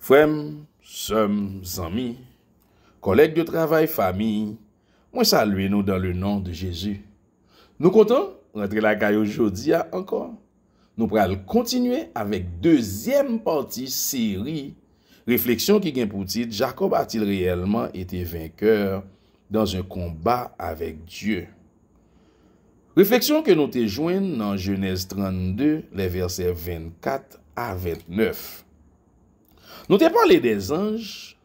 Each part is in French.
Frères, sœurs, amis, collègues de travail, famille, moi salue nous dans le nom de Jésus. Nous comptons rentrer la caille aujourd'hui encore. Nous allons continuer avec deuxième partie série réflexion qui vient pour titre Jacob a-t-il réellement été vainqueur dans un combat avec Dieu? Réflexion que nous te joignons dans Genèse 32, les versets 24 à 29. Nous te parlé des anges,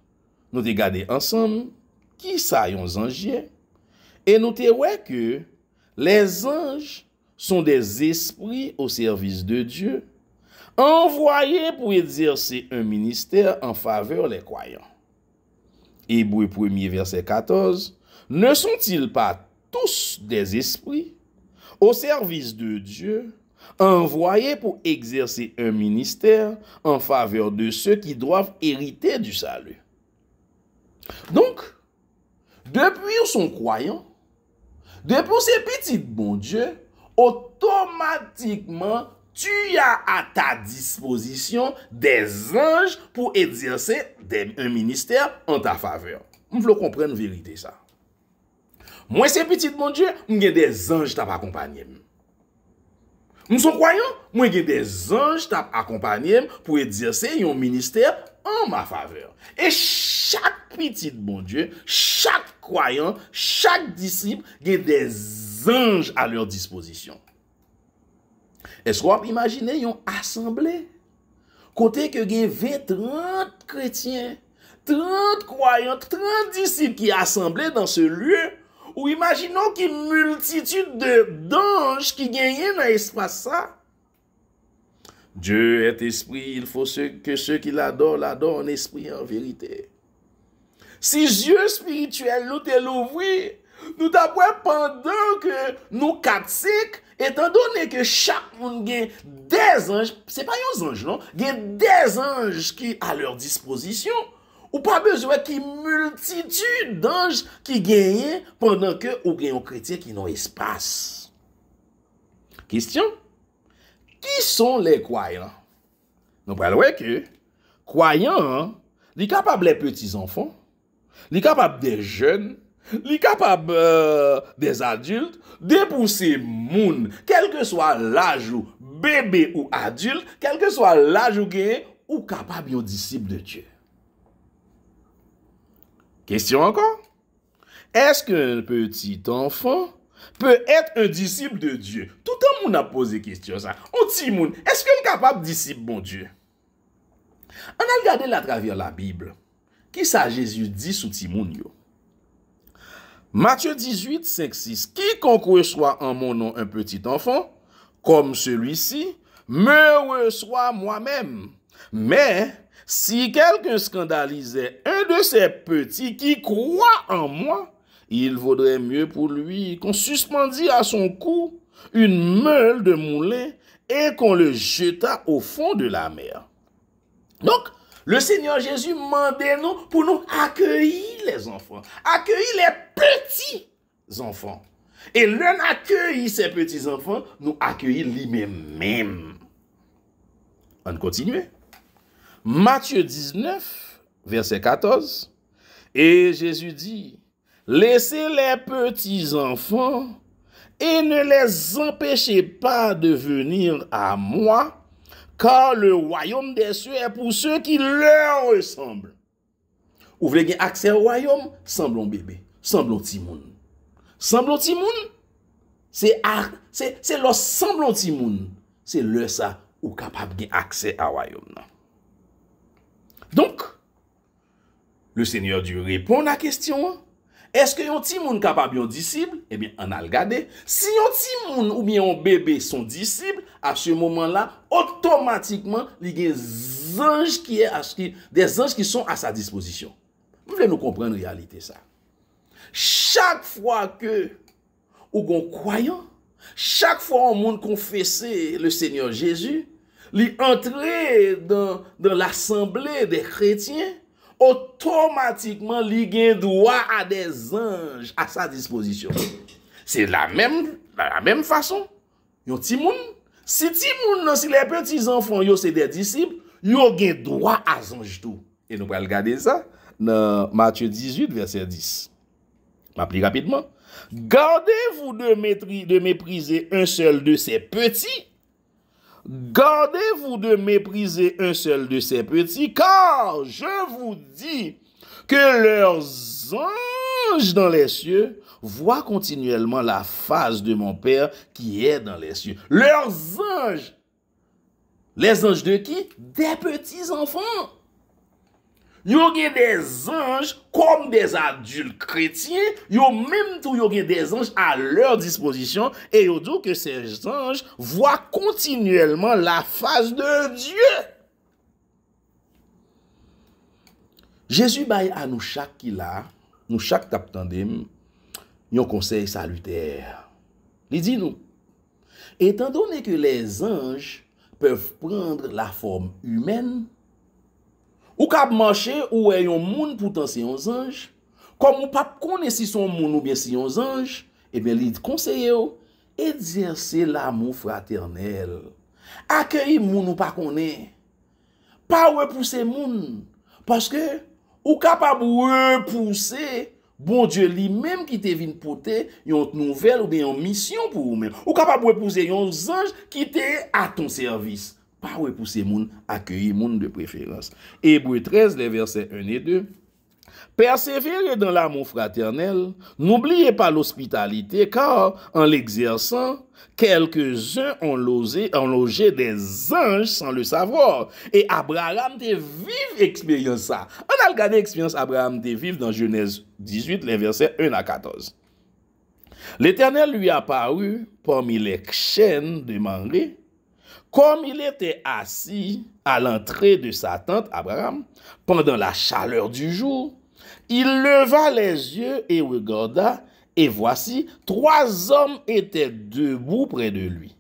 nous te gardé ensemble qui ça yon anges et nous te ouais que les anges sont des esprits au service de Dieu, envoyés pour exercer un ministère en faveur des croyants. Hébreux 1er verset 14, ne sont-ils pas tous des esprits au service de Dieu, envoyés pour exercer un ministère en faveur de ceux qui doivent hériter du salut? Donc, depuis son croyant, depuis ces petits bon Dieu, automatiquement, tu as à ta disposition des anges pour exercer un ministère en ta faveur. Vous voulez comprendre la vérité ça. Moi, ces petits bon Dieu, j'ai des anges qui m'accompagnent. Nous sommes croyants, moi j'ai des anges qui m'accompagnent pour exercer un ministère en ma faveur. Et chaque petit bon Dieu, chaque croyant, chaque disciple, a des anges à leur disposition. Est-ce qu'on peut imaginer une assemblée? Côté que il y a 20, 30 chrétiens, 30 croyants, 30 disciples qui sont assemblés dans ce lieu, ou imaginons qu'il y a une multitude d'anges qui gagnent dans l'espace ça. Dieu est esprit, il faut que ceux qui l'adorent en esprit et en vérité. Si yeux spirituels nous te l'ouvrir, nous t'apprends pendant que nous 4-5, étant donné que chaque monde a des anges, c'est pas des anges, non? Il y a des anges qui à leur disposition, ou pas besoin qu'il y ait multitude d'anges qui gagnent pendant que ou gagnent un chrétien qui n'ont espace. Question? Qui sont les croyants? Nous parlons que croyants, ils sont capables des petits enfants, ils sont capables des jeunes, ils sont capables des adultes, de pousser moun, quel que soit l'âge ou bébé ou adulte, quel que soit l'âge ou gain, ou capable de disciple de Dieu. Question encore? Est-ce qu'un petit enfant peut être un disciple de Dieu? Tout le monde a posé question ça. On dit moun, est-ce qu'il est capable de disciple bon Dieu? On a regardé à travers la Bible. Qui ça Jésus dit sous Timoun yo? Matthieu 18, 5, 6. Quiconque reçoit en mon nom un petit enfant, comme celui-ci, me reçoit moi-même. Mais si quelqu'un scandalisait un de ces petits qui croit en moi, il vaudrait mieux pour lui qu'on suspendît à son cou une meule de moulin et qu'on le jetât au fond de la mer. Donc, le Seigneur Jésus mandait nous pour nous accueillir les enfants, accueillir les petits enfants. Et l'un accueillir ces petits enfants, nous accueillir lui-même. On continue. Matthieu 19, verset 14. Et Jésus dit, laissez les petits enfants et ne les empêchez pas de venir à moi, car le royaume des cieux est pour ceux qui leur ressemblent. Vous voulez avoir accès au royaume? Semblons bébé, semblons timoun. Semblons timoun, c'est le semblons timoun. C'est le ça ou capable de accès au royaume. Donc, le Seigneur Dieu répond à la question. Est-ce que un petit monde capable de disciple? Eh bien, on a regardé. Si un petit monde ou bien un bébé sont disciples, à ce moment-là, automatiquement, il y a des anges qui sont à sa disposition. Vous voulez nous comprendre la réalité ça? Chaque fois que ou un croyant, chaque fois un monde confesse le Seigneur Jésus, il entrer dans l'assemblée des chrétiens, automatiquement, il a droit à des anges à sa disposition. C'est la même façon. Yon ti moun, si ti moun, si les petits enfants, yo c'est des disciples, yo gen droit à ange tout. Et nous allons regarder ça dans Matthieu 18, verset 10. Je m'applique rapidement. Gardez-vous de mépriser un seul de ces petits. Gardez-vous de mépriser un seul de ces petits, car je vous dis que leurs anges dans les cieux voient continuellement la face de mon Père qui est dans les cieux. Leurs anges. Les anges de qui? Des petits enfants. Yo gen des anges comme des adultes chrétiens, yo même tout yo gen des anges à leur disposition et yo dit que ces anges voient continuellement la face de Dieu. Jésus baille à nous chaque qui là, nous chaque tap tandem, yon conseil salutaire. Il dit nous, étant donné que les anges peuvent prendre la forme humaine, ou kap marcher ou yon moun pourtant c'est un ange, comme ou pas connaît si son moun ou bien si un ange, eh bien il conseille exercer l'amour fraternel. Accueillir moun ou pas connaît. Pas repousser moun parce que ou capable repousser bon Dieu lui-même qui te vinn porter une nouvelle ou bien une mission pour vous-même. Ou capable repousser un ange qui te à ton service. Pas repousser moun, accueillir moun de préférence. Hébreux 13, les versets 1 et 2. Persévérez dans l'amour fraternel, n'oubliez pas l'hospitalité, car en l'exerçant, quelques-uns ont logé des anges sans le savoir. Et Abraham te vive expérience ça. On a regardé l'expérience Abraham te vive dans Genèse 18, les versets 1 à 14. L'Éternel lui apparut parmi les chênes de Mamré. Comme il était assis à l'entrée de sa tente, Abraham, pendant la chaleur du jour, il leva les yeux et regarda, et voici, 3 hommes étaient debout près de lui.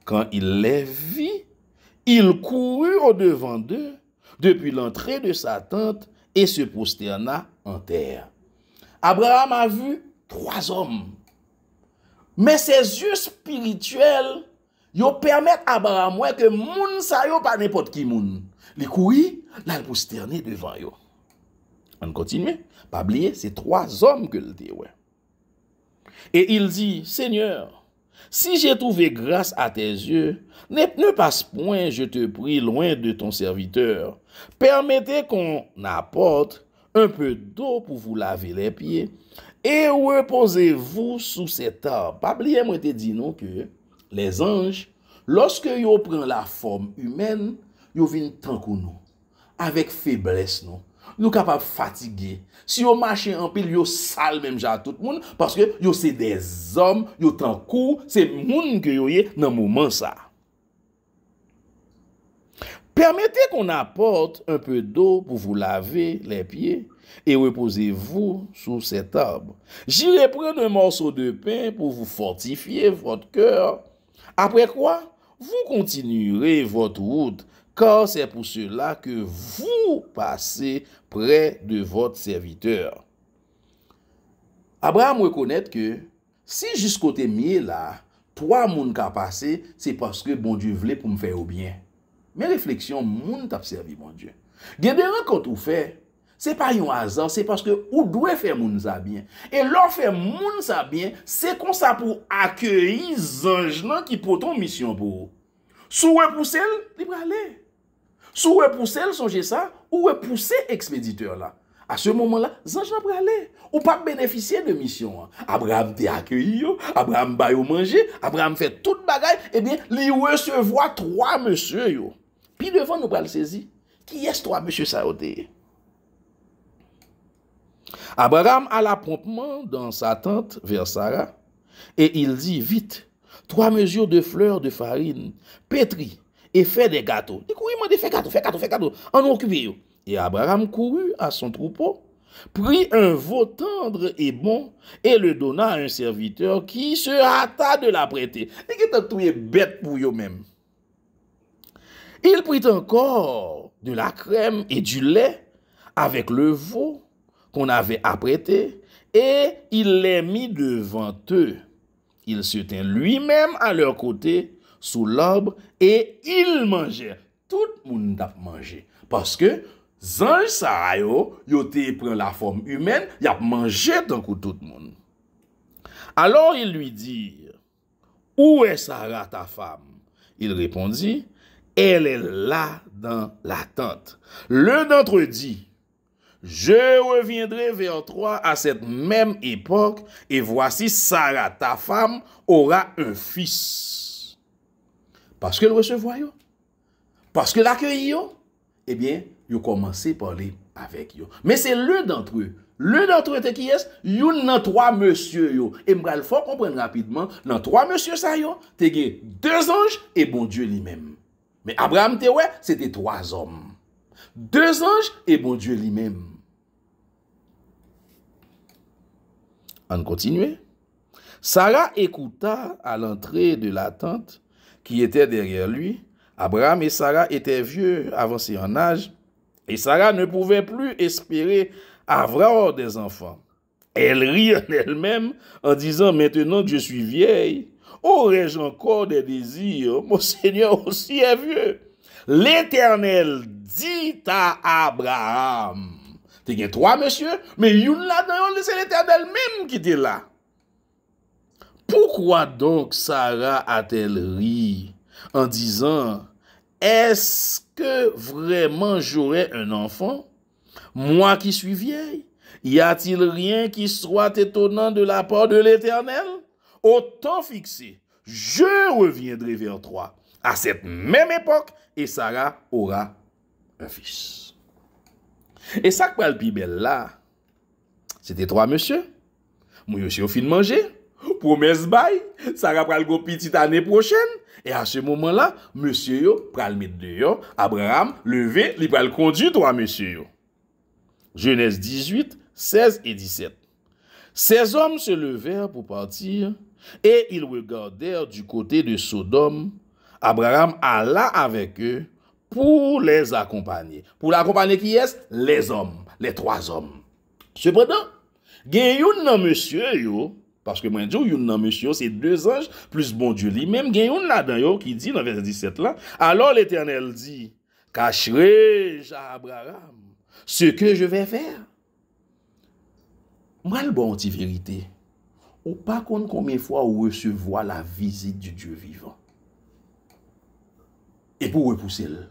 Quand il les vit, il courut au-devant d'eux, depuis l'entrée de sa tente, et se prosterna en terre. Abraham a vu 3 hommes. Mais ses yeux spirituels yo permettent à Abraham que moun sa yo pas n'importe qui moun. Li kouri, là le prosterner devant yo. On continue, pas oublier, c'est 3 hommes que le dit ouais. Et il dit, Seigneur, si j'ai trouvé grâce à tes yeux, ne passe point, je te prie, loin de ton serviteur. Permettez qu'on apporte un peu d'eau pour vous laver les pieds et reposez-vous sous cet arbre. Pas oublier, moi te dit non que les anges, lorsque yo prend la forme humaine, yo vinn tant que nous, avec faiblesse nous. Nous capable fatiguer. Si yo marche en pile, yo sale même ja tout le monde parce que yo c'est des hommes, yo tant coup, c'est moun que yo yé dans moment ça. Permettez qu'on apporte un peu d'eau pour vous laver les pieds et reposez-vous sous cet arbre. J'irai prendre un morceau de pain pour vous fortifier votre cœur. Après quoi, vous continuerez votre route, car c'est pour cela que vous passez près de votre serviteur. Abraham reconnaît que si jusqu'au côté mieux là, 3 moun ka passé, c'est parce que bon Dieu voulait pour me faire au bien. Mais réflexion, moun t'a servi bon Dieu. Gen des rencontres ou fait, c'est pas un hasard, c'est parce que ou doit faire moun ça bien. Et leur faire moun ça bien, c'est comme ça pour accueillir ange nan qui pour ton mission pour. Sou repousser, li aller. Sou repousser, songez ça, ou repousser expéditeur là. À ce moment-là, ange nan aller. Ou pas bénéficier de mission. Abraham te accueilli, Abraham ba yo manger, Abraham fait toute bagaille, et bien, li recevoir 3 monsieur yo. Puis devant nous pral saisi, qui est 3 monsieur ça yote? Abraham alla promptement dans sa tente vers Sarah, et il dit, vite, 3 mesures de fleurs de farine, pétris, et fait des gâteaux. Il courut, il m'a dit, fais gâteau, en occupé. Et Abraham courut à son troupeau, prit un veau tendre et bon, et le donna à un serviteur qui se hâta de l'apprêter. Et qui t'a trouvé bête pour eux-mêmes. Il prit encore de la crème et du lait avec le veau qu'on avait apprêté, et il les mit devant eux. Il se tint lui-même à leur côté, sous l'arbre, et ils mangèrent. Tout le monde a mangé. Parce que anges ça yo te prend la forme humaine, y a mangé tant que tout le monde. Alors il lui dit, où est Sarah ta femme? Il répondit, elle est là dans la tente. L'un d'entre eux dit, je reviendrai vers toi à cette même époque, et voici Sarah, ta femme, aura un fils. Parce que le recevoir, parce que l'accueil, eh bien, ils ont commencé à parler avec eux. Mais c'est l'un d'entre eux. L'un d'entre eux, qui est, yon nan trois monsieur yo. Et m'bral faut comprendre rapidement, dans trois monsieur ça yo, te gen deux anges et bon Dieu lui-même. Mais Abraham te ouais, c'était trois hommes. Deux anges et bon Dieu lui-même. On continue. Sarah écouta à l'entrée de la tente qui était derrière lui. Abraham et Sarah étaient vieux, avancés en âge, et Sarah ne pouvait plus espérer avoir des enfants. Elle rit en elle-même en disant, maintenant que je suis vieille, aurais-je encore des désirs? Mon Seigneur aussi est vieux. L'Éternel dit à Abraham, t'es gen trois monsieur, mais yon là-dedans, c'est l'Éternel même qui était là. Pourquoi donc Sarah a-t-elle ri en disant, est-ce que vraiment j'aurai un enfant? Moi qui suis vieille, y a-t-il rien qui soit étonnant de la part de l'Éternel? Au temps fixé, je reviendrai vers toi à cette même époque et Sarah aura un fils. Et ça que le plus belle là, c'était trois monsieur. Moi aussi au fin de manger, promesse bail, Sarah pral go petite année prochaine. Et à ce moment-là, monsieur yo pral mettre dehors, Abraham levé, il pral conduire trois monsieur yo. Genèse 18, 16 et 17. Ces hommes se levèrent pour partir et ils regardèrent du côté de Sodome. Abraham alla avec eux pour les accompagner. Pour l'accompagner qui est? Les hommes, les trois hommes. Cependant, gen yon nan monsieur yo, parce que moi je dis yon nan monsieur c'est deux anges plus bon Dieu lui-même, gen yon là-dedans yo qui dit dans verset 17 là, alors l'Éternel dit, cacherai-je à Abraham ce que je vais faire? Moi le bon petit vérité. Ou pas compte combien de fois on recevoir la visite du Dieu vivant. Et pour repousser le.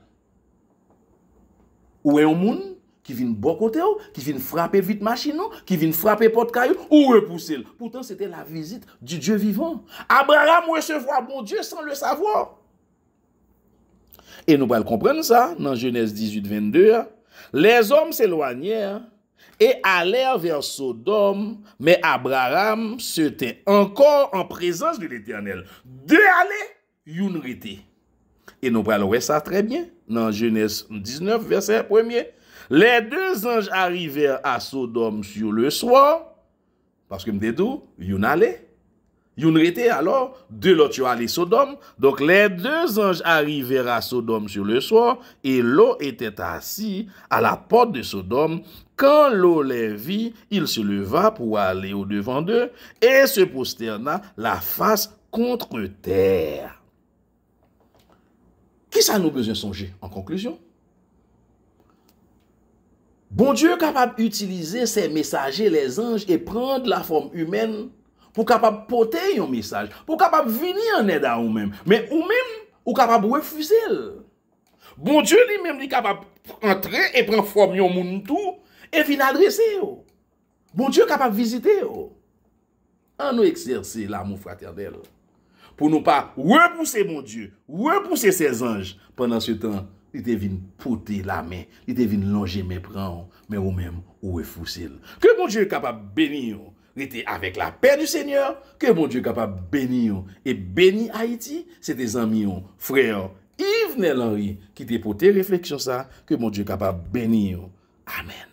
Ou est un monde qui vient bon côté, qui vient frapper vite machine, qui vient frapper porte caillou, ou repousser le. Pourtant, c'était la visite du Dieu vivant. Abraham recevoir bon Dieu sans le savoir. Et nous allons comprendre ça dans Genèse 18, 22. Les hommes s'éloignèrent et allèrent vers Sodome, mais Abraham se tint encore en présence de l'Éternel. Deux aller, une rete. Et nous allons voir ça très bien dans Genèse 19, verset 1er. Les deux anges arrivèrent à Sodome sur le soir, parce que me dit tout, une allait, une rete, alors deux l'autre allé Sodome. Donc les deux anges arrivèrent à Sodome sur le soir, et Lot était assis à la porte de Sodome. Quand Lot les vit, il se leva pour aller au-devant d'eux et se prosterna la face contre terre. Qui ça nous besoin songer en conclusion? Bon Dieu est capable d'utiliser ces messagers, les anges, et prendre la forme humaine pour capable porter un message, pour capable venir en aide à vous-même. Mais vous-même, vous capable de refuser. Bon Dieu lui-même est capable d'entrer et prendre forme de monde tout et venir adresser. Bon Dieu est capable de visiter. On nous exercer l'amour fraternel. Pour ne pas repousser mon Dieu, repousser ses anges. Pendant ce temps, il te vient porter la main, il te vient longer mes bras, mais ou même ou repousser. Que mon Dieu est capable de bénir, rester avec la paix du Seigneur, que mon Dieu est capable de bénir et bénir Haïti, c'est des amis, frères Yves Nel Henry qui te porté réflexion ça, que mon Dieu est capable de bénir. Amen.